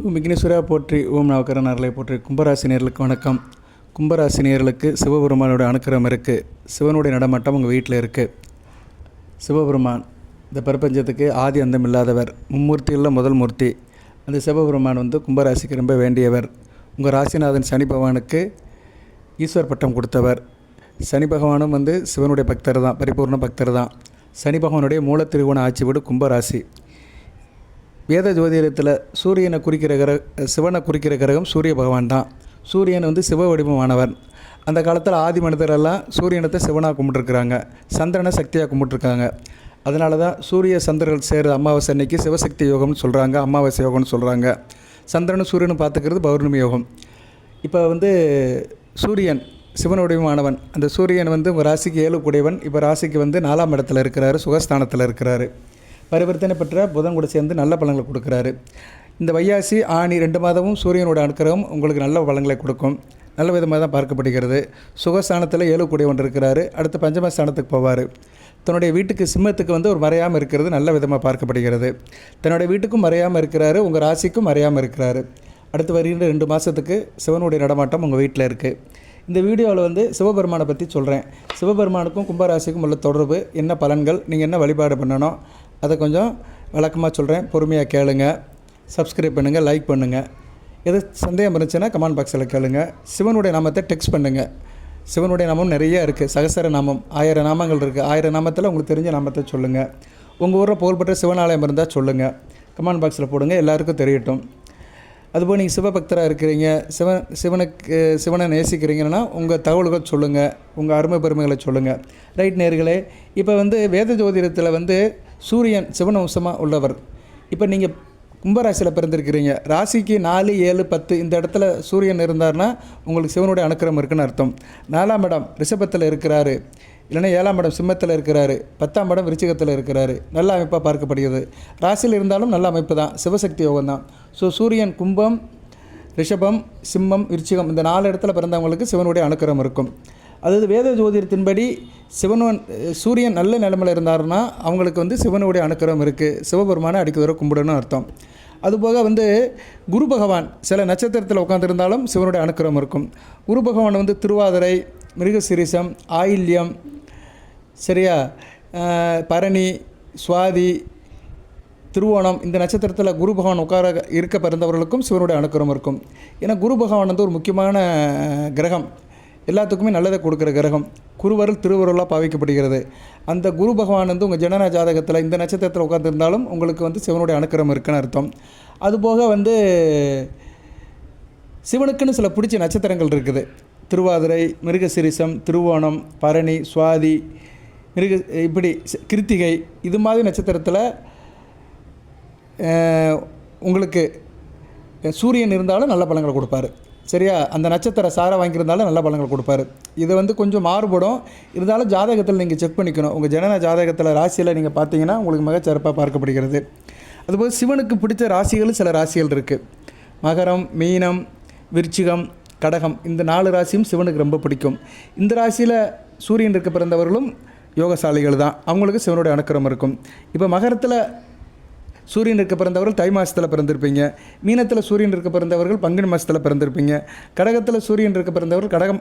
ஓம் விக்னேஸ்வரா போற்றி, ஓம் நவக்கரநர்களை போற்றி. கும்பராசினியர்களுக்கு வணக்கம். கும்பராசினியர்களுக்கு சிவபெருமானோட அனுக்கிரகம் இருக்குது. சிவனுடைய நடமாட்டம் உங்கள் வீட்டில் இருக்குது. சிவபெருமான் இந்த பிரபஞ்சத்துக்கு ஆதி அந்தம் இல்லாதவர், மும்மூர்த்திகளில் முதல் மூர்த்தி. அந்த சிவபெருமான் கும்பராசிக்கு ரொம்ப வேண்டியவர். உங்கள் ராசிநாதன் சனி பகவானுக்கு ஈஸ்வர் பட்டம் கொடுத்தவர். சனி பகவானும் சிவனுடைய பக்தர் தான், பரிபூர்ண பக்தர் தான். சனி பகவானுடைய மூலத்திருகோண ஆட்சி வீடு கும்பராசி. வேத ஜோதிடத்தில் சூரியனை குறிக்கிற சிவனை குறிக்கிற கிரகம் சூரிய பகவான் தான். சூரியன் சிவ வடிவமானவர். அந்த காலத்தில் ஆதி மனிதரெல்லாம் சூரியனத்தை சிவனாக கும்பிட்டுருக்குறாங்க, சந்திரனை சக்தியாக கும்பிட்டுருக்காங்க. அதனால தான் சூரிய சந்திரர்கள் சேர அமாவாசை அன்னைக்கு சிவசக்தி யோகம்னு சொல்கிறாங்க, அமாவாசை யோகம்னு சொல்கிறாங்க. சந்திரனும் சூரியனும் பார்த்துக்கிறது பௌர்ணமி யோகம். இப்போ சூரியன் சிவனுடையமானவன். அந்த சூரியன் உங்கள் ராசிக்கு 7 கூடியவன். இப்போ ராசிக்கு 4ஆம் இடத்துல இருக்கிறாரு, சுகஸ்தானத்தில் இருக்கிறாரு. பரிவர்த்தனை பெற்ற புதன் கூட சேர்ந்து நல்ல பலன்களை கொடுக்குறாரு. இந்த வையாசி ஆணி 2 மாதமும் சூரியனோட அனுக்கிரகம் உங்களுக்கு நல்ல பலன்களை கொடுக்கும். நல்ல விதமாக தான் பார்க்கப்படுகிறது. சுகஸ்தானத்தில் 7 கூடியவன் இருக்கிறாரு. அடுத்து பஞ்சமஸ்தானத்துக்கு போவார். தன்னுடைய வீட்டுக்கு சிம்மத்துக்கு ஒரு மறையாமல் இருக்கிறது நல்ல விதமாக பார்க்கப்படுகிறது. தன்னுடைய வீட்டுக்கும் மறையாமல் இருக்கிறாரு, உங்கள் ராசிக்கும் மறையாமல் இருக்கிறாரு. அடுத்து வருகின்ற 2 மாதத்துக்கு சிவனுடைய நடமாட்டம் உங்கள் வீட்டில் இருக்குது. இந்த வீடியோவில் சிவபெருமானை பற்றி சொல்கிறேன். சிவபெருமானுக்கும் கும்பராசிக்கும் உள்ள தொடர்பு, என்ன பலன்கள், நீங்கள் என்ன வழிபாடு பண்ணணும், அதை கொஞ்சம் விளக்கமாக சொல்கிறேன். பொறுமையாக கேளுங்க. சப்ஸ்கிரைப் பண்ணுங்கள், லைக் பண்ணுங்கள். எது சந்தேகம் இருந்துச்சுன்னா கமெண்ட் பாக்ஸில் கேளுங்க. சிவனுடைய நாமத்தை டெக்ஸ்ட் பண்ணுங்கள். சிவனுடைய நாமம் நிறைய இருக்குது. சகசர நாமம் 1000 நாமங்கள் இருக்குது. 1000 நாமத்தில் உங்களுக்கு தெரிஞ்ச நாமத்தை சொல்லுங்கள். உங்கள் ஊரில் புகழ்பெற்ற சிவனாலயம் இருந்தால் சொல்லுங்கள், கமெண்ட் பாக்ஸில் போடுங்க, எல்லாருக்கும் தெரியட்டும். அதுபோல் நீங்கள் சிவபக்தராக இருக்கிறீங்க, சிவனை நேசிக்கிறீங்கன்னா உங்கள் தகவல்கள் சொல்லுங்கள், உங்கள் அருமை பெருமைகளை சொல்லுங்கள். ரைட் நேர்களே, இப்போ வேத ஜோதிடத்தில் சூரியன் சிவனம்சமாக உள்ளவர். இப்போ நீங்கள் கும்பராசியில் பிறந்திருக்கிறீங்க. ராசிக்கு 4, 7, 10 இந்த இடத்துல சூரியன் இருந்தார்னா உங்களுக்கு சிவனுடைய அனுக்கிரகம் இருக்குன்னு அர்த்தம். 4ஆம் இடம் ரிஷபத்தில் இருக்கிறாரு, இல்லைன்னா 7ஆம் இடம் சிம்மத்தில் இருக்கிறாரு, 10ஆம் இடம் விருச்சிகத்தில் இருக்கிறாரு. நல்ல அமைப்பாக பார்க்கப்படுகிறது. ராசியில் இருந்தாலும் நல்ல அமைப்பு தான், சிவசக்தி யோகம் தான். ஸோ சூரியன் கும்பம், ரிஷபம், சிம்மம், விருச்சிகம் இந்த 4 இடத்துல பிறந்தவங்களுக்கு சிவனுடைய அனுக்கிரகம் இருக்கும். அதாவது வேத ஜோதிடத்தின்படி சூரியன் நல்ல நிலைமையில் இருந்தாருன்னா அவங்களுக்கு சிவனுடைய அனுக்கிரகம் இருக்குது. சிவபெருமானை அடிக்க வர கும்பிடணும்னு அர்த்தம். அதுபோக குரு பகவான் சில நட்சத்திரத்தில் உட்காந்துருந்தாலும் சிவனுடைய அனுக்கிரகம் இருக்கும். குரு பகவான் திருவாதிரை, மிருகசிரிசம், ஆயில்யம், சரியா, பரணி, சுவாதி, திருவோணம் இந்த நட்சத்திரத்தில் குரு பகவான் இருக்க பிறந்தவர்களுக்கும் சிவனுடைய அனுக்கிரகம் இருக்கும். ஏன்னா குரு பகவான் ஒரு முக்கியமான கிரகம், எல்லாத்துக்குமே நல்லதை கொடுக்குற கிரகம். குருவருள் திருவருளாக பாவிக்கப்படுகிறது. அந்த குரு பகவான் உங்கள் ஜனன ஜாதகத்தில் இந்த நட்சத்திரத்தில் உட்காந்துருந்தாலும் உங்களுக்கு சிவனுடைய அனுக்கிரகம் இருக்குன்னு அர்த்தம். அதுபோக சிவனுக்குன்னு சில பிடிச்ச நட்சத்திரங்கள் இருக்குது. திருவாதிரை, மிருகசிரிசம், திருவோணம், பரணி, சுவாதி, இப்படி கிருத்திகை இது மாதிரி நட்சத்திரத்தில் உங்களுக்கு சூரியன் இருந்தாலும் நல்ல பலன்களை கொடுப்பார். சரியா, அந்த நட்சத்திர சாரை வாங்கியிருந்தாலும் நல்ல பலன்கள் கொடுப்பாரு. இது கொஞ்சம் மாறுபடும். இருந்தாலும் ஜாதகத்தில் நீங்கள் செக் பண்ணிக்கணும். உங்கள் ஜனன ஜாதகத்தில் ராசியில் நீங்கள் பார்த்தீங்கன்னா உங்களுக்கு மிகச்சிறப்பாக பார்க்கப்படுகிறது. அதுபோல் சிவனுக்கு பிடிச்ச ராசிகள் சில ராசிகள் இருக்குது. மகரம், மீனம், விருச்சிகம், கடகம் இந்த 4 ராசியும் சிவனுக்கு ரொம்ப பிடிக்கும். இந்த ராசியில் சூரியன் இருக்க பிறந்தவர்களும் யோகசாலிகள் தான், அவங்களுக்கு சிவனுடைய அனுக்கிரகம் இருக்கும். இப்போ மகரத்தில் சூரியன் இருக்க பிறந்தவர்கள் தை மாதத்தில் பிறந்திருப்பீங்க. மீனத்தில் சூரியன் இருக்க பிறந்தவர்கள் பங்குனி மாதத்தில் பிறந்திருப்பீங்க. கடகத்தில் சூரியன் இருக்க பிறந்தவர்கள்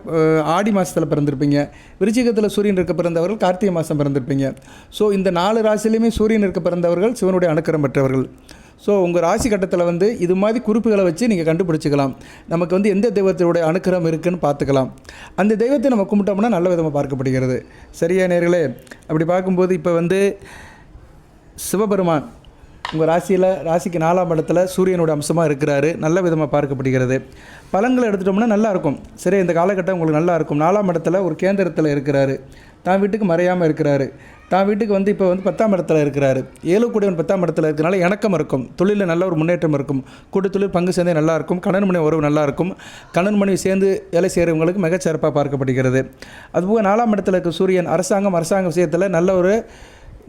ஆடி மாதத்தில் பிறந்திருப்பீங்க. விருச்சிகத்தில் சூரியன் இருக்க பிறந்தவர்கள் கார்த்திகை மாதம் பிறந்திருப்பீங்க. ஸோ இந்த 4 ராசிலையுமே சூரியன் இருக்க பிறந்தவர்கள் சிவனுடைய அனுக்கிரகம் பெற்றவர்கள். ஸோ உங்கள் ராசி கட்டத்தில் இது மாதிரி குறிப்புகளை வச்சு நீங்கள் கண்டுபிடிச்சிக்கலாம். நமக்கு எந்த தெய்வத்தினுடைய அனுக்கிரகம் இருக்குதுன்னு பார்த்துக்கலாம். அந்த தெய்வத்தை நம்ம கும்பிட்டோம்னா நல்ல விதமாக பார்க்கப்படுகிறது. சரியா நேர்களே, அப்படி பார்க்கும்போது இப்போ சிவபெருமான் உங்கள் ராசிக்கு 4ஆம் இடத்துல சூரியனோட அம்சமாக இருக்கிறாரு, நல்ல விதமாக பார்க்கப்படுகிறது. பலன்களை எடுத்துட்டோம்னா நல்லாயிருக்கும். சரி, இந்த காலகட்டம் உங்களுக்கு நல்லா இருக்கும். 4ஆம் இடத்துல ஒரு கேந்திரத்தில் இருக்கிறாரு, தான் வீட்டுக்கு மறையாமல் இருக்கிறாரு. தான் வீட்டுக்கு இப்போ 10ஆம் இடத்துல இருக்கிறாரு. 7 கூடியவன் 10ஆம் இடத்துல இருக்கிறனால இணக்கம் இருக்கும். தொழிலில் நல்ல ஒரு முன்னேற்றம் இருக்கும். கூட்டு தொழில் பங்கு சேர்ந்தே நல்லாயிருக்கும். கணவன் மனைவி உறவு நல்லாயிருக்கும். கணவன் மனைவி சேர்ந்து வேலை செய்கிறவங்களுக்கு மிகச்சிறப்பாக பார்க்கப்படுகிறது. அதுபோக 4ஆம் இடத்துல இருக்க சூரியன் அரசாங்க விஷயத்தில் நல்ல ஒரு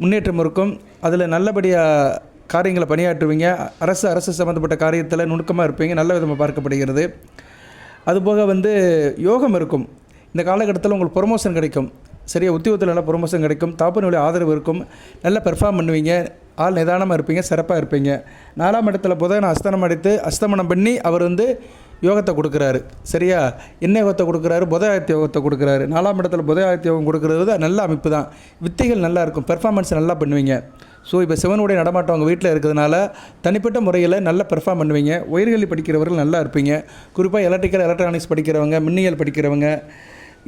முன்னேற்றம் இருக்கும். அதில் நல்லபடியாக காரியங்களை பணியாற்றுவீங்க. அரசு சம்மந்தப்பட்ட காரியத்தில் நுணுக்கமாக இருப்பீங்க, நல்ல விதமாக பார்க்கப்படுகிறது. அதுபோக யோகம் இருக்கும். இந்த காலகட்டத்தில் உங்களுக்கு ப்ரொமோஷன் கிடைக்கும். சரியா, உத்தியோகத்தில் நல்ல ப்ரொமோஷன் கிடைக்கும். தாப்பனுடைய ஆதரவு இருக்கும். நல்லா பெர்ஃபார்ம் பண்ணுவீங்க. ஆள் நிதானமாக இருப்பீங்க, சிறப்பாக இருப்பீங்க. 4ஆம் இடத்துல புதன் அஸ்தமனம் பண்ணி அவர் வந்து யோகத்தை கொடுக்குறாரு. சரியா? என்ன யோகத்தை கொடுக்குறாரு? புதாயத்த யோகத்தை கொடுக்குறாரு. 4ஆம் இடத்துல புதாயத்த யோகம் கொடுக்குறது நல்ல அமைப்பு தான். வித்தைகள் நல்லா இருக்கும், பெர்ஃபார்மன்ஸ் நல்லா பண்ணுவீங்க. ஸோ இப்போ சிவனுடைய நடமாட்டம் உங்கள் வீட்டில் இருக்கிறதுனால தனிப்பட்ட முறையில் நல்லா பெர்ஃபார்ம் பண்ணுவீங்க. உயர்கல்வி படிக்கிறவர்கள் நல்லா இருப்பீங்க. குறிப்பாக எலக்ட்ரானிக்ஸ் படிக்கிறவங்க, மின்னியல் படிக்கிறவங்க,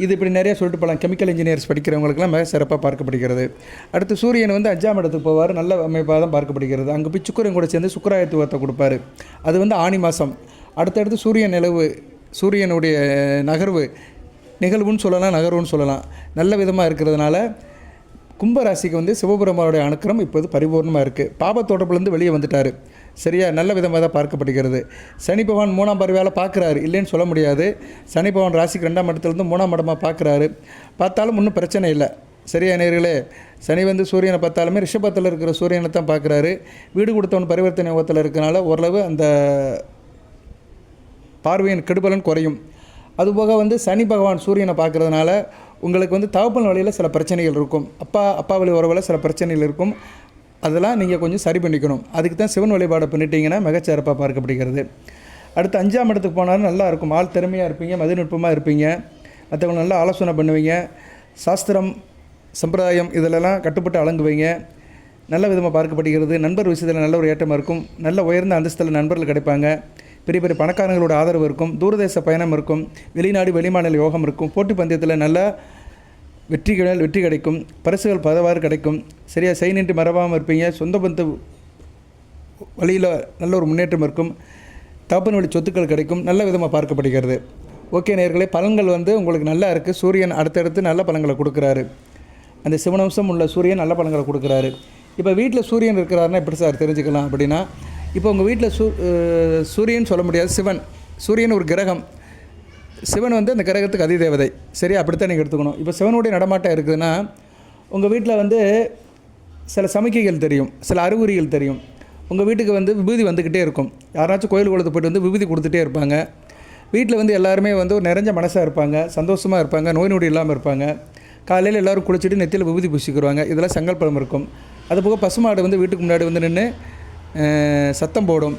இது இப்படி நிறைய சொல்லிட்டு போகலாம். கெமிக்கல் இன்ஜினியர்ஸ் படிக்கிறவங்களுக்குலாம் மிக சிறப்பாக பார்க்கப்படுகிறது. அடுத்து சூரியன் வந்து 5ஆம் இடத்துக்கு போவார். நல்ல அமைப்பாக தான் பார்க்கப்படுகிறது. அங்கே போய் சுக்கிரன் கூட சேர்ந்து சுக்கிராயத்துவத்தை கொடுப்பாரு. அது வந்து ஆனி மாதம். அடுத்தடுத்து சூரியனுடைய நிகழ்வுன்னு சொல்லலாம், நகர்வுன்னு சொல்லலாம். நல்ல விதமாக இருக்கிறதுனால கும்பராசிக்கு வந்து சிவபெருமானுடைய அனுக்கிரம் இப்போது பரிபூர்ணமாக இருக்குது. பாப தொடர்புலேருந்து வெளியே வந்துட்டார். சரியா? நல்ல விதமாக தான் பார்க்கப்படுகிறது. சனி பகவான் 3ஆம் பார்வையால் பார்க்குறாரு, இல்லைன்னு சொல்ல முடியாது. சனி பகவான் ராசிக்கு 2ஆம் இடத்துலேருந்து 3ஆம் இடமாக பார்க்குறாரு. பார்த்தாலும் ஒன்றும் பிரச்சனை இல்லை. சரியா நேயர்களே? சனி வந்து சூரியனை பார்த்தாலுமே ரிஷபத்தில் இருக்கிற சூரியனை தான் பார்க்குறாரு. வீடு கொடுத்தவன் பரிவர்த்தனை யோகத்தில் இருக்கனால ஓரளவு அந்த பார்வையின் கெடுபலன் குறையும். அதுபோக வந்து சனி பகவான் சூரியனை பார்க்குறதுனால உங்களுக்கு வந்து தகப்பன் வழியில் சில பிரச்சனைகள் இருக்கும். அப்பா வழி உறவில் சில பிரச்சனைகள் இருக்கும். அதெல்லாம் நீங்கள் கொஞ்சம் சரி பண்ணிக்கணும். அதுக்கு தான் சிவன் வழிபாடு பண்ணிட்டீங்கன்னா மிகச்சிறப்பாக பார்க்கப்படுகிறது. அடுத்து 5ஆம் இடத்துக்கு போனாலும் நல்லா இருக்கும். ஆள் திறமையாக இருப்பீங்க, மதிநுட்பமாக இருப்பீங்க, மற்றவங்க நல்லா ஆலோசனை பண்ணுவீங்க, சாஸ்திரம் சம்பிரதாயம் இதிலெல்லாம் கட்டுப்பட்டு அலங்குவீங்க. நல்ல விதமாக பார்க்கப்படுகிறது. நண்பர் விஷயத்தில் நல்ல ஒரு ஏற்றமாக இருக்கும். நல்ல உயர்ந்த அந்தஸ்தில் நண்பர்கள் கிடைப்பாங்க. பெரிய பெரிய பணக்காரங்களோட ஆதரவு இருக்கும். தூரதேச பயணம் இருக்கும். வெளிநாடு வெளிமாநில யோகம் இருக்கும். போட்டி பந்தயத்தில் நல்ல வெற்றி கிடைக்கும். பரிசுகள் பதவாறு கிடைக்கும். சரியாக செய்நின்றி மறவாமல் இருப்பீங்க. சொந்த பந்த வழியில் நல்ல ஒரு முன்னேற்றம் இருக்கும். தகப்பன் வழி சொத்துக்கள் கிடைக்கும். நல்ல விதமாக பார்க்கப்படுகிறது. ஓகே நேயர்களே, பலன்கள் வந்து உங்களுக்கு நல்லா இருக்குது. சூரியன் அடுத்தடுத்து நல்ல பலன்களை கொடுக்குறாரு. அந்த சிவனம்சம் உள்ள சூரியன் நல்ல பலன்களை கொடுக்குறாரு. இப்போ வீட்டில் சூரியன் இருக்கிறாருன்னா எப்படி சார் தெரிஞ்சுக்கலாம் அப்படின்னா, இப்போ உங்கள் வீட்டில் சூரியன் சொல்ல முடியாது, சூரியன் ஒரு கிரகம். சிவன் வந்து அந்த கிரகத்துக்கு அதிதேவதை. சரி, அப்படித்தான் நீங்கள் எடுத்துக்கணும். இப்போ சிவனுடைய நடமாட்டம் இருக்குதுன்னா உங்கள் வீட்டில் வந்து சில சமிக்கைகள் தெரியும், சில அறிகுறிகள் தெரியும். உங்கள் வீட்டுக்கு வந்து விபூதி வந்துக்கிட்டே இருக்கும். யாராச்சும் கோயில் குளத்துக்கு போய்ட்டு வந்து விபூதி கொடுத்துட்டே இருப்பாங்க. வீட்டில் வந்து எல்லாருமே வந்து ஒரு நிறைஞ்ச மனசாக இருப்பாங்க, சந்தோஷமாக இருப்பாங்க, நோய் நொடி இல்லாமல் இருப்பாங்க. காலையில் எல்லோரும் குளிச்சுட்டு நெத்தியில் விபூதி பூசிக்கிடுவாங்க. இதெல்லாம் சங்கல்பம் இருக்கும். அதுபோக பசுமாடு வந்து வீட்டுக்கு முன்னாடி வந்து நின்று சத்தம் போடும்.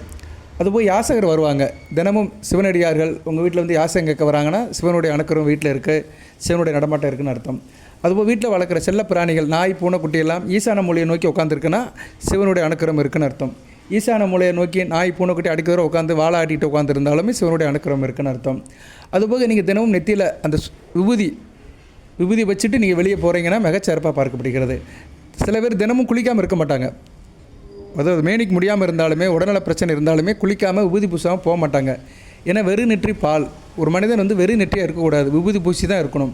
அதுபோல் யாசகர் வருவாங்க. தினமும் சிவனடியார்கள் உங்கள் வீட்டில் வந்து யாசகம் கேட்க வராங்கன்னா சிவனுடைய அணுக்கரம் வீட்டில் இருக்குது, சிவனுடைய நடமாட்டம் இருக்குதுன்னு அர்த்தம். அதுபோல் வீட்டில் வளர்க்குற செல்ல பிராணிகள் நாய் பூனை குட்டியெல்லாம் ஈசான மூலையை நோக்கி உட்காந்துருக்குன்னா சிவனுடைய அணுக்கரம் இருக்குதுன்னு அர்த்தம். ஈசான மூலையை நோக்கி நாய் பூனை குட்டி அடிக்க வர உட்காந்து வாழை ஆட்டிகிட்டு உட்காந்துருந்தாலுமே சிவனுடைய அணுக்கரம் இருக்குதுன்னு அர்த்தம். அதுபோக நீங்கள் தினமும் நெத்தியில் அந்த விபூதி வச்சுட்டு நீங்கள் வெளியே போகிறீங்கன்னா மிகச்சிறப்பாக பார்க்கப்படுகிறது. சில பேர் தினமும் குளிக்காமல் இருக்க மாட்டாங்க. அதாவது மேனிக்கு முடியாமல் இருந்தாலுமே, உடல்நல பிரச்சனை இருந்தாலுமே குளிக்காமல் விபூதி பூசாமல் போக மாட்டாங்க. ஏன்னா வெறு நெற்றி பால். ஒரு மனிதன் வந்து வெறு நெற்றியாக இருக்கக்கூடாது, விபூதி பூசி தான் இருக்கணும்.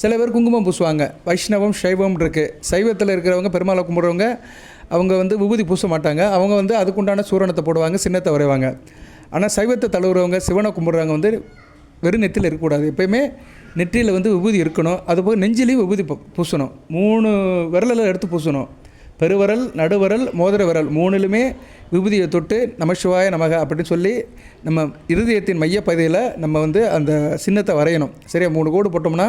சில பேர் குங்குமம் பூசுவாங்க. வைஷ்ணவம் சைவம் இருக்குது. சைவத்தில் இருக்கிறவங்க பெருமாளை கும்பிட்றவங்க அவங்க வந்து விபூதி பூச மாட்டாங்க. அவங்க வந்து அதுக்குண்டான சூரணத்தை போடுவாங்க, சின்னத்தை வரைவாங்க. ஆனால் சைவத்தை தழுவுறவங்க சிவனை கும்பிட்றவங்க வந்து வெறும் நெற்றியில் இருக்கக்கூடாது. எப்போயுமே நெற்றியில் வந்து விபூதி இருக்கணும். அதுபோக நெஞ்சிலையும் விபூதி பூசணும். 3 விரலில் எடுத்து பூசணும். பெருவரல், நடுவரல், மோதிர விரல் 3லுமே விபூதியை தொட்டு நமசிவாய நமக அப்படின்னு சொல்லி நம்ம இருதயத்தின் மையப்பகுதியில் நம்ம வந்து அந்த சின்னத்தை வரையணும். சரியா? 3 கோடு போட்டோம்னா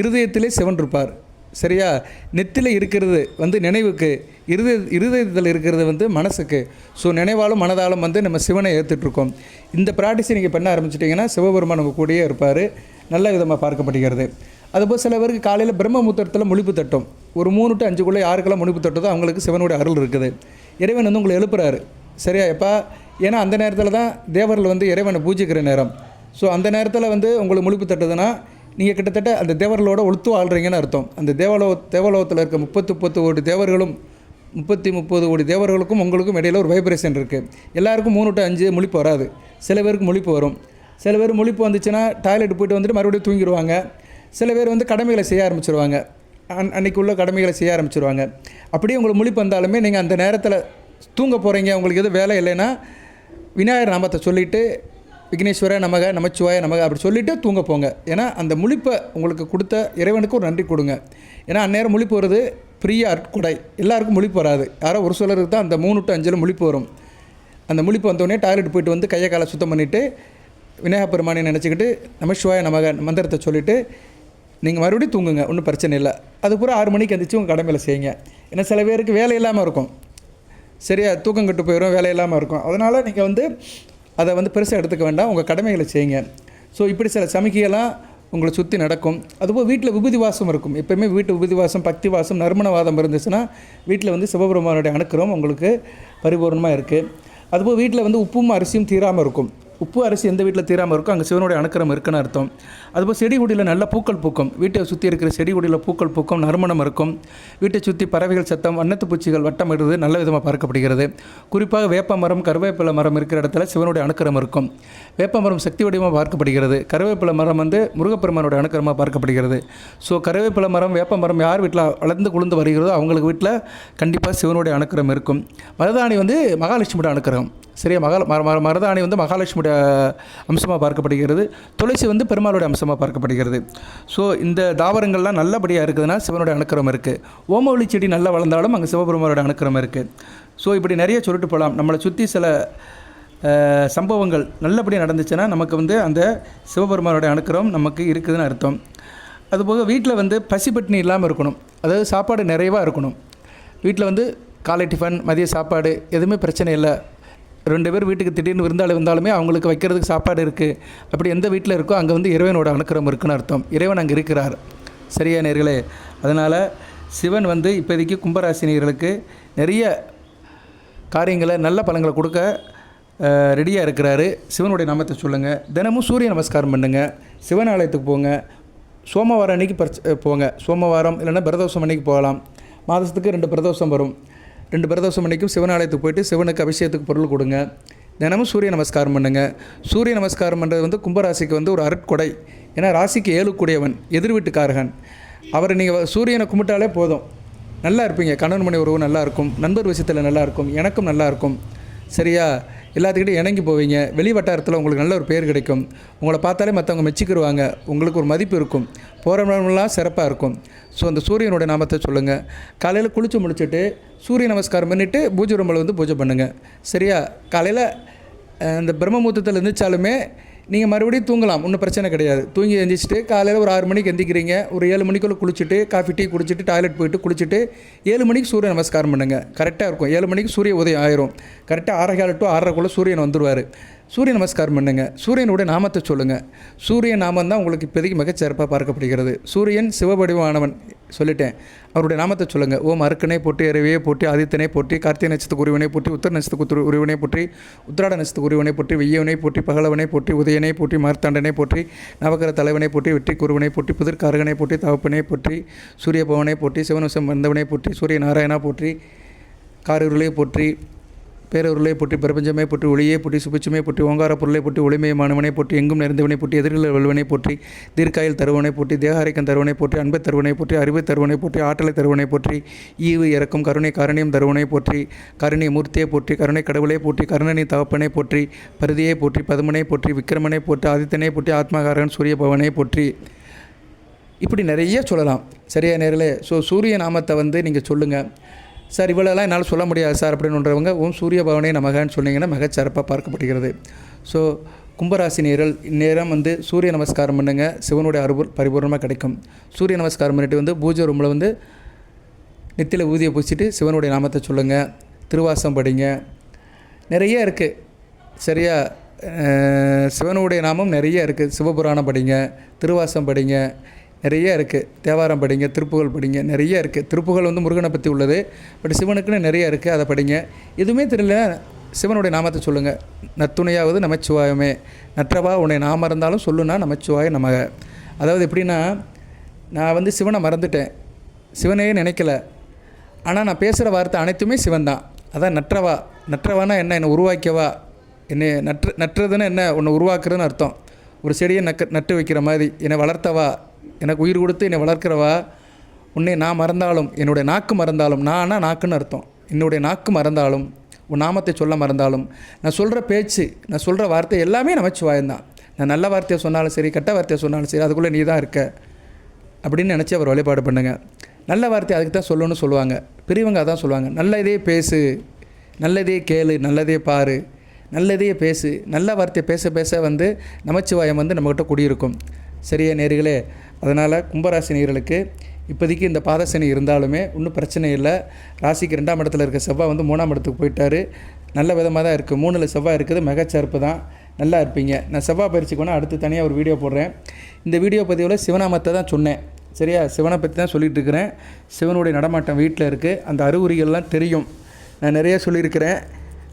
இருதயத்திலே சிவன் இருப்பார். சரியா? நெத்தியில் இருக்கிறது வந்து நினைவுக்கு, இருதயத்தில் இருக்கிறது வந்து மனசுக்கு. ஸோ நினைவாலும் மனதாலும் வந்து நம்ம சிவனை ஏற்றுட்ருக்கோம். இந்த ப்ராக்டிஸை நீங்கள் பண்ண ஆரம்பிச்சிட்டிங்கன்னா சிவபெருமான் உங்கள் கூடயே இருப்பார். நல்ல விதமாக பார்க்கப்படுகிறது. அதுபோல் சில பேருக்கு காலையில் பிரம்ம முகூர்த்தத்தில் முழிப்பு தட்டும். ஒரு 3 to 5 யாருக்கெல்லாம் முழிப்பு தட்டுதோ அவங்களுக்கு சிவனுடைய அருள் இருக்குது. இறைவன் வந்து உங்களை எழுப்புறாரு. சரியா? எப்போ? ஏன்னா அந்த நேரத்தில் தான் தேவர்கள் வந்து இறைவனை பூஜிக்கிற நேரம். ஸோ அந்த நேரத்தில் வந்து உங்களுக்கு முழிப்பு தட்டுதுன்னா நீங்கள் கிட்டத்தட்ட அந்த தேவர்களோட ஒழுத்து வாழ்கிறீங்கன்னு அர்த்தம். அந்த தேவலோகத்தில் இருக்க 30 கோடி தேவர்களும் 30 கோடி தேவர்களுக்கும் உங்களுக்கும் இடையில் ஒரு வைப்ரேஷன் இருக்குது. எல்லாருக்கும் 3 to 5 முழிப்பு வராது. சில பேருக்கு முழிப்பு வரும். சில பேர் முழிப்பு வந்துச்சுன்னா டாய்லெட் போய்ட்டு வந்துட்டு மறுபடியும் தூங்கிடுவாங்க. சில பேர் வந்து கடமைகளை செய்ய ஆரம்பிச்சிருவாங்க. அன்றைக்கி உள்ள கடமைகளை செய்ய ஆரம்பிச்சிருவாங்க. அப்படியே உங்களுக்கு முழிப்பு வந்தாலுமே நீங்கள் அந்த நேரத்தில் தூங்க போகிறீங்க, உங்களுக்கு எதுவும் வேலை இல்லைன்னா விநாயகர் நாமத்தை சொல்லிவிட்டு விக்னேஸ்வர நமக, நமச்சிவாய நமக அப்படி சொல்லிவிட்டு தூங்க போங்க. ஏன்னா அந்த முழிப்பை உங்களுக்கு கொடுத்த இறைவனுக்கு ஒரு நன்றி கொடுங்க. ஏன்னா அந்நேரம் முழிப்பு வருது பிரிய அற்கொடை. எல்லாருக்கும் முழிப்பு வராது. யாரோ ஒரு சிலருக்கு தான் அந்த 3 to 5 முழிப்பு வரும். அந்த முழிப்பு வந்தோடனே டாய்லெட் போய்ட்டு வந்து கையை காலை சுத்தம் பண்ணிவிட்டு விநாயகர் பெருமானை நினச்சிக்கிட்டு நமசிவாய நமக மந்திரத்தை சொல்லிவிட்டு நீங்கள் மறுபடியும் தூங்குங்க, ஒன்றும் பிரச்சனை இல்லை. அது பூரா 6 மணிக்கு எந்திரிச்சு உங்கள் கடமையில் செய்யுங்க. ஏன்னா சில பேருக்கு வேலை இல்லாமல் இருக்கும். சரியா தூக்கம் கெட்டு போயிடும், வேலை இல்லாமல் இருக்கும். அதனால் நீங்கள் வந்து அதை வந்து பெருசாக எடுத்துக்க வேண்டாம், உங்கள் கடமைகளை செய்யுங்க. ஸோ இப்படி சில சமிக்கையெல்லாம் உங்களை சுற்றி நடக்கும். அதுபோல் வீட்டில் விபூதி வாசம் இருக்கும். எப்போயுமே வீட்டு விபூதி வாசம், பக்தி வாசம், நறுமணவாதம் இருந்துச்சுன்னா வீட்டில் வந்து சிவபெருமானுடைய அனுக்கிரகம் உங்களுக்கு பரிபூர்ணமாக இருக்குது. அதுபோல் வீட்டில் வந்து உப்பும் அரிசியும் தீராமல் இருக்கும். உப்பு அரிசி எந்த வீட்டில் தீராமல் இருக்கும் அங்கே சிவனுடைய அனுக்கிரகம் இருக்குன்னு அர்த்தம். அதுபோல் செடி கொடியில் நல்ல பூக்கள் பூக்கும். வீட்டை சுற்றி இருக்கிற செடி கொடியில் பூக்கள் பூக்கும், நறுமணம் இருக்கும். வீட்டை சுற்றி பறவைகள் சத்தம், வண்ணத்து பூச்சிகள் வட்டம் இடுறது நல்ல விதமாக பார்க்கப்படுகிறது. குறிப்பாக வேப்ப மரம், கருவேப்பிலை மரம் இருக்கிற இடத்துல சிவனுடைய அனுக்கிரகம் இருக்கும். வேப்ப மரம் சக்தி வடிவமாக பார்க்கப்படுகிறது. கருவேப்பிலை மரம் வந்து முருகப்பெருமானுடைய அனுக்கிரகமாக பார்க்கப்படுகிறது. ஸோ கருவேப்பிலை மரம், வேப்ப மரம் யார் வீட்டில் வளர்ந்து குளிர்ந்து வருகிறதோ அவங்களுக்கு வீட்டில் கண்டிப்பாக சிவனுடைய அனுக்கிரகம் இருக்கும். மருதாணி வந்து மகாலட்சுமியோட அனுக்கிரகம். சரியா, மருதாணி வந்து மகாலட்சுமியோட அம்சமாக பார்க்கப்படுகிறது. துளசி வந்து பெருமாளுடைய அம்சமாக பார்க்கப்படுகிறது. ஸோ இந்த தாவரங்கள்லாம் நல்லபடியாக இருக்குதுன்னா சிவனுடைய அனுக்கிரகம் இருக்குது. ஓமவல்லி செடி நல்லா வளர்ந்தாலும் அங்கே சிவபெருமானோட அனுக்கிரகம் இருக்குது. ஸோ இப்படி நிறைய சொல்லிட்டு போகலாம். நம்மளை சுற்றி சில சம்பவங்கள் நல்லபடியாக நடந்துச்சுன்னா நமக்கு வந்து அந்த சிவபெருமானோட அனுக்கிரகம் நமக்கு இருக்குதுன்னு அர்த்தம். அதுபோக வீட்டில் வந்து பசிப்பட்டினி இல்லாமல் இருக்கணும். அதாவது சாப்பாடு நிறைவாக இருக்கணும். வீட்டில் வந்து காலை டிஃபன், மதிய சாப்பாடு எதுவுமே பிரச்சனை இல்லை. 2 பேர் வீட்டுக்கு திடீர்னு விருந்தாளி வந்தாலுமே அவங்களுக்கு வைக்கிறதுக்கு சாப்பாடு இருக்குது. அப்படி எந்த வீட்டில் இருக்கோ அங்கே வந்து இறைவனோட அனுக்கிரகம் இருக்குன்னு அர்த்தம். இறைவன் அங்கே இருக்கிறார். சரியா நேயர்களே? அதனால் சிவன் வந்து இப்போதைக்கு கும்பராசினியர்களுக்கு நிறைய காரியங்களை, நல்ல பலன்களை கொடுக்க ரெடியாக இருக்கிறாரு. சிவனுடைய நாமத்தை சொல்லுங்கள். தினமும் சூரிய நமஸ்காரம் பண்ணுங்கள். சிவன் ஆலயத்துக்கு போங்க. சோமவாரம் அன்றைக்கி போங்க. சோமவாரம் இல்லைன்னா பிரதோஷம் அன்றைக்கி போகலாம். மாதத்துக்கு 2 பிரதோஷம் வரும். 2 பிரதோஷம் அன்றைக்கும் சிவனாலயத்துக்கு போயிட்டு சிவனுக்கு அபிஷேகத்துக்கு பொருள் கொடுங்க. தினமும் சூரிய நமஸ்காரம் பண்ணுங்கள். சூரிய நமஸ்காரம் பண்ணுறது வந்து கும்பராசிக்கு வந்து ஒரு அருட்கொடை. ஏன்னா ராசிக்கு 7 கூடியவன், எதிர் வீட்டுக்காரகன். அவரை நீங்கள் சூரியனை கும்பிட்டாலே போதும், நல்லா இருப்பீங்க. கணவன் மணி உறவு நல்லா இருக்கும், நண்பர் விஷயத்தில் நல்லா இருக்கும், எனக்கும் நல்லா இருக்கும். சரியா? எல்லாத்துக்கிட்டையும் இணங்கி போவீங்க. வெளி வட்டாரத்தில் உங்களுக்கு நல்ல ஒரு பேர் கிடைக்கும். உங்களை பார்த்தாலே மற்றவங்க மெச்சிக்கிடுவாங்க. உங்களுக்கு ஒரு மதிப்பு இருக்கும். போகிறவங்களாம் சிறப்பாக இருக்கும். ஸோ அந்த சூரியனுடைய நாமத்தை சொல்லுங்கள். காலையில் குளித்து முடிச்சுட்டு சூரிய நமஸ்காரம் பண்ணிவிட்டு பூஜை ரூமில் வந்து பூஜை பண்ணுங்கள். சரியா? காலையில் இந்த பிரம்மமுகூர்த்தத்தில் எழுந்திரிச்சாலுமே நீங்கள் மறுபடியும் தூங்கலாம், ஒன்றும் பிரச்சனை கிடையாது. தூங்கி எழுந்திரிச்சிட்டு காலையில் ஒரு 6 மணிக்கு எந்திரிக்கிறீங்க, ஒரு 7 மணிக்குள்ளே குளிச்சுட்டு காஃபி டீ குடிச்சிட்டு டாய்லெட் போயிட்டு குளிச்சுட்டு 7 மணிக்கு சூரிய நமஸ்காரம் பண்ணுங்கள். கரெக்டாக இருக்கும். 7 மணிக்கு சூரிய உதயம் ஆயிரும். கரெக்டாக 6:15 to 6:30 சூரியன் வந்துடுவார். சூரிய நமஸ்காரம் பண்ணுங்கள். சூரியனுடைய நாமத்தை சொல்லுங்கள். சூரியன் நாமம் தான் உங்களுக்கு இப்போதைக்கு மிகச்சிறப்பாக பார்க்கப்படுகிறது. சூரியன் சிவவடிவானவன் சொல்லிட்டேன். அவருடைய நாமத்தை சொல்லுங்கள். ஓம் அருக்கனை போற்றி, இரவியை போற்றி, ஆதித்தனை போற்றி, கார்த்திகை நட்சத்திர உரிவனை போற்றி, உத்தர நட்சத்திர உரிவனை போற்றி, உத்திராட நட்சத்திர உரிவனை போற்றி, வெய்யவனை போற்றி, பகலவனை போற்றி, உதயனை போற்றி, மார்த்தாண்டனை போற்றி, நவகர தலைவனை போற்றி, வெற்றி குருவனை போற்றி, புதிர்காரகனை போற்றி, தவப்பனை போற்றி, சூரிய பவனை போற்றி, சிவனுசம் வந்தவனை போற்றி, சூரிய நாராயணா போற்றி, காரூருளை போற்றி, பேரூருளை போற்றி, பிரபஞ்சமே போற்றி, ஒளியை போற்றி, சுபிச்சுமே போற்றி, ஓங்கார பொருளை போற்றி, ஒளிமயமானவனை போற்றி, எங்கும் நிறைந்தவனை போற்றி, எதிரில் வல்வனை போற்றி, தீர்க்காயில் தருவனை போற்றி, தேகாரிக்கம் தருவனை போற்றி, அன்பை தருவனை போற்றி, அறிவை தருவனை போற்றி, ஆற்றலை தருவனை போற்றி, ஈவு இறக்கும் கருணை காரணியம் தருவனை போற்றி, கருணை மூர்த்தியை போற்றி, கருணை கடவுளை போற்றி, கருணனை தவப்பனை போற்றி, பருதியை போற்றி, பதுமனை போற்றி, விக்கிரமனை போற்றி, ஆதித்தனை போற்றி, ஆத்மகாரன் சூரிய பவனை போற்றி. இப்படி நிறைய சொல்லலாம். சரியா நேர்களே? ஸோ சூரிய நாமத்தை வந்து நீங்கள் சொல்லுங்கள். சார் இவ்வளோலாம் என்னால் சொல்ல முடியாது சார் அப்படின்றவங்க ஓம் சூரிய பவனே நமகன்னு சொன்னீங்கன்னா மிகச்சிறப்பாக பார்க்கப்படுகிறது. ஸோ கும்பராசினியர்கள் இந்நேரம் வந்து சூரிய நமஸ்காரம் பண்ணுங்கள். சிவனுடைய அருள் பரிபூர்ணமாக கிடைக்கும். சூரிய நமஸ்காரம் பண்ணிட்டு வந்து பூஜை ரூமில் வந்து நெத்தியில் ஊதியை பூச்சிட்டு சிவனுடைய நாமத்தை சொல்லுங்கள். திருவாசம் படிங்க. நிறைய இருக்குது. சரியா? சிவனுடைய நாமம் நிறைய இருக்குது. சிவபுராணம் படிங்க, திருவாசம் படிங்க, நிறைய இருக்குது. தேவாரம் படிங்க, திருப்புகழ் படிங்க, நிறைய இருக்குது. திருப்புகழ் வந்து முருகனை பற்றி உள்ளது. பட் சிவனுக்குன்னு நிறைய இருக்குது, அதை படிங்க. எதுவுமே தெரியல, சிவனுடைய நாமத்தை சொல்லுங்கள். நத்துணையாவது நமச்சிவாயமே, நற்றவா உன்னை நான் மறந்தாலும் சொல்லுன்னா நமச்சிவாய நமக. அதாவது எப்படின்னா, நான் வந்து சிவனை மறந்துட்டேன், சிவனையே நினைக்கல, ஆனால் நான் பேசுகிற வார்த்தை அனைத்துமே சிவன் தான். அதான் நற்றவா. நற்றவானா என்ன? என்னை உருவாக்கியவா. என்னை நட்டுறதுன்னு என்ன? உன்னை உருவாக்குறதுன்னு அர்த்தம். ஒரு செடியை நட்டு வைக்கிற மாதிரி என்னை வளர்த்தவா, எனக்கு உயிர் கொடுத்து என்னை வளர்க்கிறவா. உன்னை நான் மறந்தாலும், என்னுடைய நாக்கு மறந்தாலும், நானா நாக்குன்னு அர்த்தம். என்னுடைய நாக்கு மறந்தாலும், உன் நாமத்தை சொல்ல மறந்தாலும், நான் சொல்கிற பேச்சு, நான் சொல்கிற வார்த்தை எல்லாமே நமச்சிவாயந்தான். நான் நல்ல வார்த்தையை சொன்னாலும் சரி, கெட்ட வார்த்தையை சொன்னாலும் சரி, அதுக்குள்ளே நீ தான் இருக்க அப்படின்னு நினச்சி அவர் வழிபாடு பண்ணுங்கள். நல்ல வார்த்தை அதுக்கு தான் சொல்லணும்னு சொல்லுவாங்க. பெரியவங்க அதான் சொல்லுவாங்க. நல்லதே பேசு, நல்லதே கேளு, நல்லதே பாரு, நல்லதே பேசு. நல்ல வார்த்தையை பேச பேச வந்து நமச்சிவாயம் வந்து நம்மக்கிட்ட குடியிருக்கும். சரியா நேர்களே? அதனால் கும்பராசினியர்களுக்கு இப்போதைக்கு இந்த பாதசனி இருந்தாலுமே ஒன்றும் பிரச்சனை இல்லை. ராசிக்கு 2ஆம் இடத்துல இருக்க செவ்வாய் வந்து 3ஆம் இடத்துக்கு போயிட்டார். நல்ல விதமாக தான் இருக்குது. 3ல் செவ்வாய் இருக்குது, மிகச்சிறப்பு தான், நல்லா இருப்பீங்க. நான் செவ்வாய் பயிற்சிக்கு வேணால் அடுத்து தனியாக ஒரு வீடியோ போடுறேன். இந்த வீடியோ பதிவில் சிவநாமத்தை தான் சொன்னேன். சரியா, சிவனை பற்றி தான் சொல்லிகிட்டு இருக்கிறேன். சிவனுடைய நடமாட்டம் வீட்டில் இருக்குது. அந்த அறிகுறிகள்லாம் தெரியும். நான் நிறைய சொல்லியிருக்கிறேன்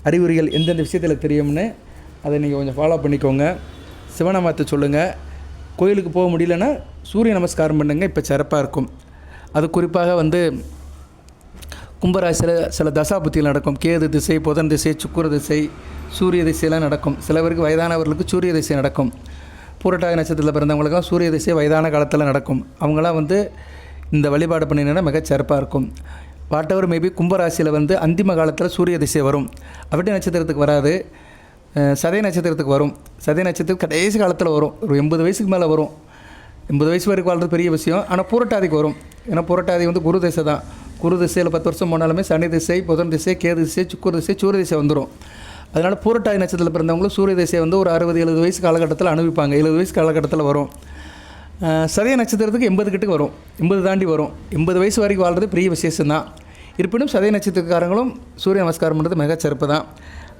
அறிகுறிகள் எந்தெந்த விஷயத்தில் தெரியும்னு. அதை நீங்கள் கொஞ்சம் ஃபாலோ பண்ணிக்கோங்க. சிவநாமத்தை சொல்லுங்கள். கோயிலுக்கு போக முடியலன்னா சூரிய நமஸ்காரம் பண்ணுங்கள், இப்போ சிறப்பாக இருக்கும். அது குறிப்பாக வந்து கும்பராசியில் சில தசாபுத்திகள் நடக்கும். கேது திசை, புதன் திசை, சுக்கிர திசை, சூரிய திசையெல்லாம் நடக்கும். சில பேருக்கு வயதானவர்களுக்கு சூரிய திசை நடக்கும். பூரட்டாதி நட்சத்திரத்தில் பிறந்தவங்களுக்கும் சூரிய திசை வயதான காலத்தில் நடக்கும். அவங்களாம் வந்து இந்த வழிபாடு பண்ணினா மிகச்சிறப்பாக இருக்கும். வாட்டவர் மேபி கும்பராசியில் வந்து அந்திம காலத்தில் சூரிய திசை வரும். அவிட்ட நட்சத்திரத்துக்கு வராது, சதய நட்சத்திரத்துக்கு வரும். சதய நட்சத்திரத்துக்கு கடைசி காலத்தில் வரும். ஒரு 80 வயசுக்கு மேலே வரும். 80 வயசு வரைக்கும் வாழ்றது பெரிய விஷயம். ஆனால் பூரட்டாதிக்கு வரும். ஏன்னா பூரட்டாதி வந்து குரு திசை தான். குரு திசையில் 10 வருஷம் போனாலுமே சனி திசை, புதன் திசை, கேது திசை, சுக்கிர திசை, சூரிய திசை வந்துடும். அதனால் பூரட்டாதி நட்சத்திரத்தில் பிறந்தவங்களும் சூரிய திசையை வந்து ஒரு 60-70 வயசு காலகட்டத்தில் அனுபவிப்பாங்க. 70 வயசு காலகட்டத்தில் வரும். சதய நட்சத்திரத்துக்கு 80 கிட்டக்கு வரும், 80 தாண்டி வரும். 80 வயசு வரைக்கும் வாழ்றது பெரிய விசேஷம்தான். இருப்பினும் சதய நட்சத்திரக்காரங்களும் சூரிய நமஸ்காரம் பண்ணுறது மிகச்சிறப்பு தான்.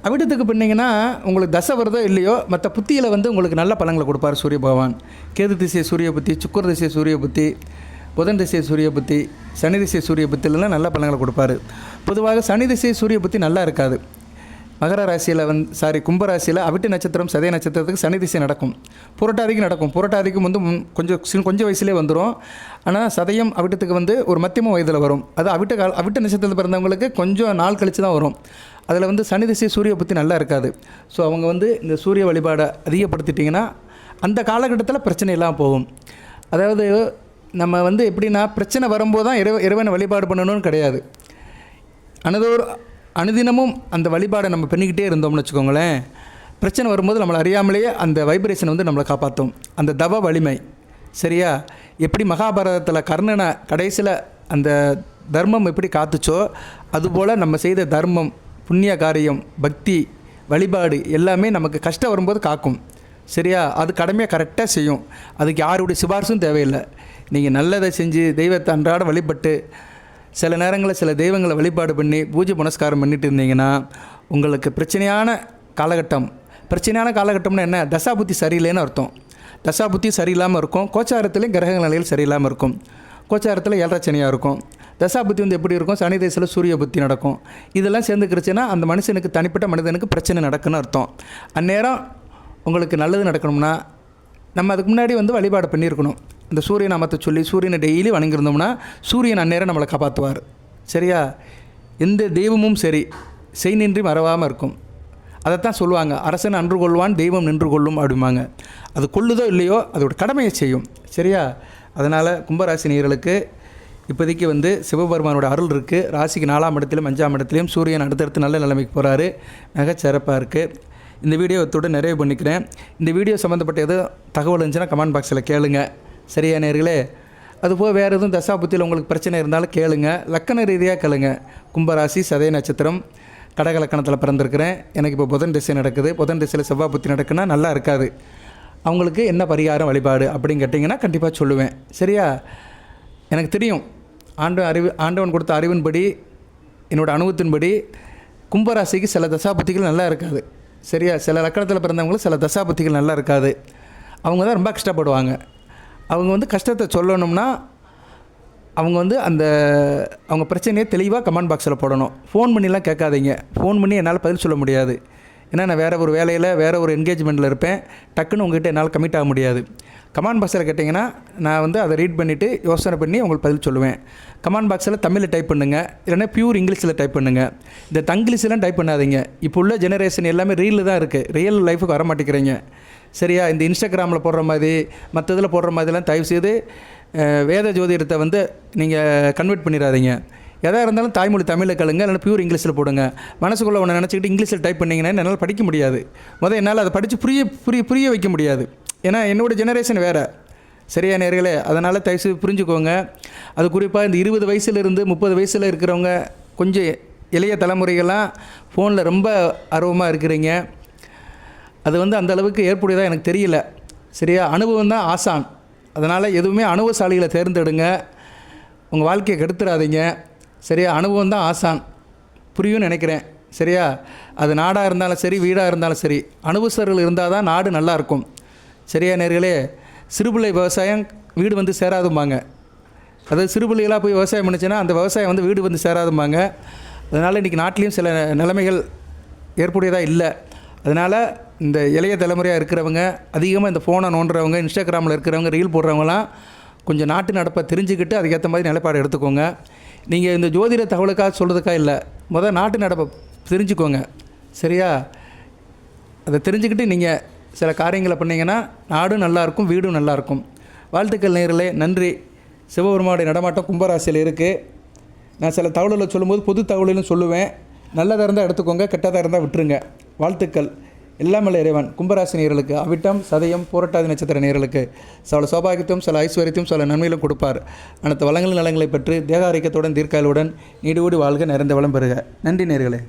அவிட்டத்துக்கு பண்ணிங்கன்னா உங்களுக்கு தசை வருதோ இல்லையோ, மற்ற புத்தியில் வந்து உங்களுக்கு நல்ல பலன்களை கொடுப்பார் சூரிய பகவான். கேது திசை சூரிய புத்தி, சுக்கிர திசை சூரிய புத்தி, புதன் திசை சூரிய புத்தி, சனி திசை சூரிய புத்தியிலலாம் நல்ல பலன்களை கொடுப்பார். பொதுவாக சனி திசை சூரிய புத்தி நல்லா இருக்காது. மகர ராசியில் கும்பராசியில் அவிட்ட நட்சத்திரம் சதய நட்சத்திரத்துக்கு சனி திசை நடக்கும். புரட்டாதிக்கு நடக்கும். புரட்டாதிக்கும் வந்து கொஞ்சம் வயசுலேயே வந்துடும். ஆனால் சதயம் அவிட்டத்துக்கு வந்து ஒரு மத்தியம வயதில் வரும். அது அவிட்ட நட்சத்திரத்தில் பிறந்தவங்களுக்கு கொஞ்சம் நாள் கழித்து தான் வரும். அதில் வந்து சனி திசை சூரிய புத்தி நல்லா இருக்காது. ஸோ அவங்க வந்து இந்த சூரிய வழிபாடை அதிகப்படுத்திட்டிங்கன்னா அந்த காலகட்டத்தில் பிரச்சனை இல்லாமல் போகும். அதாவது நம்ம வந்து எப்படின்னா பிரச்சனை வரும்போது தான் இறைவனை வழிபாடு பண்ணணும்னு கிடையாது. அனுதினமும் அந்த வழிபாடை நம்ம பண்ணிக்கிட்டே இருந்தோம்னு வச்சுக்கோங்களேன், பிரச்சனை வரும்போது நம்மளை அறியாமலேயே அந்த வைப்ரேஷன் வந்து நம்மளை காப்பாற்றும். அந்த தவ வலிமை. சரியா, எப்படி மகாபாரதத்தில் கர்ணனை கடைசியில் அந்த தர்மம் எப்படி காத்துச்சோ, அதுபோல் நம்ம செய்த தர்மம், புண்ணிய காரியம், பக்தி, வழிபாடு எல்லாமே நமக்கு கஷ்டம் வரும்போது காக்கும். சரியா, அது கடமையாக கரெக்டாக செய்யும். அதுக்கு யாருடைய சிபாரிசும் தேவையில்லை. நீங்கள் நல்லதை செஞ்சு தெய்வத்தை அன்றாட வழிபட்டு சில நேரங்களில் சில தெய்வங்களை வழிபாடு பண்ணி பூஜை புனஸ்காரம் பண்ணிட்டு இருந்தீங்கன்னா உங்களுக்கு பிரச்சனையான காலகட்டம்னா என்ன, தசாபுத்தி சரியில்லைன்னு அர்த்தம். தசாபுத்தி சரியில்லாமல் இருக்கும். கோச்சாரத்துலேயும் கிரக நிலையில் சரியில்லாமல் இருக்கும். கோச்சாரத்தில் 7.5 சனியாக இருக்கும். தசாபுத்தி வந்து எப்படி இருக்கும், சனி தேசத்தில் சூரிய புத்தி நடக்கும். இதெல்லாம் சேர்ந்துக்கிடுச்சுன்னா அந்த மனுஷனுக்கு, தனிப்பட்ட மனிதனுக்கு பிரச்சனை நடக்குன்னு அர்த்தம். அந்நேரம் உங்களுக்கு நல்லது நடக்கணும்னா நம்ம அதுக்கு முன்னாடி வந்து வழிபாடு பண்ணியிருக்கணும். இந்த சூரிய நாமத்தை சொல்லி சூரியனை டெய்லி வணங்கியிருந்தோம்னா சூரியன் அந்நேரம் நம்மளை காப்பாற்றுவார். சரியா, எந்த தெய்வமும் சரி செய் நின்றி மறவாமல் இருக்கும். அதைத்தான் சொல்லுவாங்க, அரசன் அன்று கொள்வான், தெய்வம் நின்று கொள்ளும் அப்படிம்பாங்க. அது கொள்ளுதோ இல்லையோ அதோட கடமையை செய்யும். சரியா, அதனால் கும்பராசி நேயர்களுக்கு இப்போதைக்கு வந்து சிவபெருமானோட அருள் இருக்குது. ராசிக்கு 4ஆம் இடத்துலையும் 5ஆம் இடத்துலையும் சூரியன் அடுத்தடுத்து நல்ல நிலைமைக்கு போகிறாரு. மிகச்சிறப்பாக இருக்குது. இந்த வீடியோத்தோடு நிறைவு பண்ணிக்கிறேன். இந்த வீடியோ சம்மந்தப்பட்ட எதுவும் தகவல் இருந்துச்சுன்னா கமெண்ட் பாக்ஸில் கேளுங்க. சரியா நேயர்களே, அதுபோல் வேறு எதுவும் தசாபுத்தியில் உங்களுக்கு பிரச்சனை இருந்தாலும் கேளுங்க. லக்கண ரீதியாக கேளுங்க. கும்பராசி சதய நட்சத்திரம் கடக லக்கணத்தில் பிறந்திருக்கிறேன். எனக்கு இப்போ புதன் திசை நடக்குது. புதன் திசையில் செவ்வாய் புத்தி நடக்குன்னா நல்லா இருக்காது. அவங்களுக்கு என்ன பரிகாரம் வழிபாடு அப்படின்னு கேட்டிங்கன்னா கண்டிப்பாக சொல்லுவேன். சரியா, எனக்கு தெரியும். ஆண்டவன் கொடுத்த அறிவின்படி, என்னோடய அனுபவத்தின்படி கும்பராசிக்கு சில தசாபுத்திகள் நல்லா இருக்காது. சரியா, சில லக்கணத்தில் பிறந்தவங்களுக்கு சில தசாபுத்திகள் நல்லா இருக்காது. அவங்க தான் ரொம்ப கஷ்டப்படுவாங்க. அவங்க வந்து கஷ்டத்தை சொல்லணும்னா அவங்க வந்து அவங்க பிரச்சனையை தெளிவாக கமெண்ட் பாக்ஸில் போடணும். ஃபோன் பண்ணிலாம் கேட்காதீங்க. ஃபோன் பண்ணி என்னால் பதில் சொல்ல முடியாது. ஏன்னா நான் வேறு ஒரு வேலையில் வேறு ஒரு என்கேஜ்மெண்ட்டில் இருப்பேன். டக்குன்னு உங்கள்கிட்ட என்னால் கமிட் ஆக முடியாது. கமெண்ட் பாக்ஸில் கேட்டிங்கன்னா நான் வந்து அதை ரீட் பண்ணிவிட்டு யோசனை பண்ணி உங்களுக்கு பதில் சொல்லுவேன். கமெண்ட் பாக்ஸில் தமிழில் டைப் பண்ணுங்கள், இல்லைன்னா பியூர் இங்கிலீஷில் டைப் பண்ணுங்கள். இந்த தங்கிலீஷ்லாம் டைப் பண்ணாதீங்க. இப்போ உள்ள ஜெனரேஷன் எல்லாமே ரீல் தான் இருக்குது. ரியல் லைஃபுக்கு வர மாட்டேங்கிறீங்க. சரியா, இந்த இன்ஸ்டாகிராமில் போடுற மாதிரி மற்ற இதில் போடுற மாதிரிலாம் தயவுசெய்து வேத ஜோதிடத்தை வந்து நீங்கள் கன்வெர்ட் பண்ணிடாதீங்க. எதாக இருந்தாலும் தாய்மொழி தமிழில் கழுங்க, இல்லைன்னா பியூர் இங்கிலீஷில் போடுங்க. மனசுக்குள்ளே ஒன்று நினச்சிக்கிட்டு இங்கிலீஷில் டைப் பண்ணிங்கன்னா என்னால் படிக்க முடியாது. என்னால் அதை படித்து புரிய வைக்க முடியாது. ஏன்னா என்னோடய ஜெனரேஷன் வேறு. சரியா நேயர்களே, அதனால் தயவுசெய்து புரிஞ்சுக்கோங்க. அது குறிப்பாக இந்த 20 வயசுலேருந்து 30 வயசில் இருக்கிறவங்க கொஞ்சம் இளைய தலைமுறைகள்லாம் ஃபோனில் ரொம்ப ஆர்வமாக இருக்கிறீங்க. அது வந்து அந்தளவுக்கு ஏற்புடையதாக எனக்கு தெரியல. சரியா, அனுபவம் தான் ஆசான். அதனால் எதுவுமே அனுபவசாலிகளை தேர்ந்தெடுங்க. உங்கள் வாழ்க்கையை கெடுத்துடாதீங்க. சரியா? அனுபவம் தான் ஆசான், புரியும்னு நினைக்கிறேன். சரியா? அது நாடாக இருந்தாலும் சரி, வீடாக இருந்தாலும் சரி, அனுபவஸ்தர்கள் இருந்தால் தான் நாடு நல்லாயிருக்கும். சரியா நேர்களே? சிறுபிள்ளை விவசாயம் வீடு வந்து சேராதும்பாங்க. அதாவது சிறுபிள்ளைகளாக போய் விவசாயம் பண்ணிச்சுன்னா அந்த விவசாயம் வந்து வீடு வந்து சேராதும்பாங்க. அதனால் இன்றைக்கி நாட்டிலையும் சில நிலைமைகள் ஏற்புடையதாக இல்லை. அதனால் இந்த இளைய தலைமுறையாக இருக்கிறவங்க, அதிகமாக இந்த ஃபோனை நோண்டுறவங்க, இன்ஸ்டாகிராமில் இருக்கிறவங்க, ரீல் போடுறவங்களாம் கொஞ்சம் நாட்டு நடப்பை தெரிஞ்சுக்கிட்டு அதுக்கேற்ற மாதிரி நிலைப்பாடு எடுத்துக்கோங்க. நீங்கள் இந்த ஜோதிட தகவலுக்காக சொல்கிறதுக்காக இல்லை, முதல் நாட்டு நடப்பை தெரிஞ்சுக்கோங்க. சரியா? அதை தெரிஞ்சுக்கிட்டு நீங்கள் சில காரியங்களை பண்ணிங்கன்னா நாடும் நல்லாயிருக்கும், வீடும் நல்லாயிருக்கும். வாழ்த்துக்கள் நேயர்களே, நன்றி. சிவபெருமானுடைய நடமாட்டம் கும்பராசியில் இருக்குது. நான் சில தகவல்களை சொல்லும்போது பொது தகவலும் சொல்லுவேன். நல்லதாக இருந்தால் எடுத்துக்கோங்க, கெட்டதாக இருந்தால் விட்டுருங்க. வாழ்த்துக்கள். எல்லாமல்ல இறைவன் கும்பராசி நேயர்களுக்கு, அவிட்டம், சதயம், புரட்டாதி நட்சத்திர நேயர்களுக்கு சில சௌபாகியத்தையும் சில ஐஸ்வர்யத்தையும் சில நன்மையிலும் கொடுப்பார். அனைத்து வளங்கள் நலங்களை பெற்று தேக ஆரோக்கியத்துடன் தீர்க்காயலுடன் நீடுகூடி வாழ்க, நிறைந்த வளம் பெறுக. நன்றி நேயர்களே.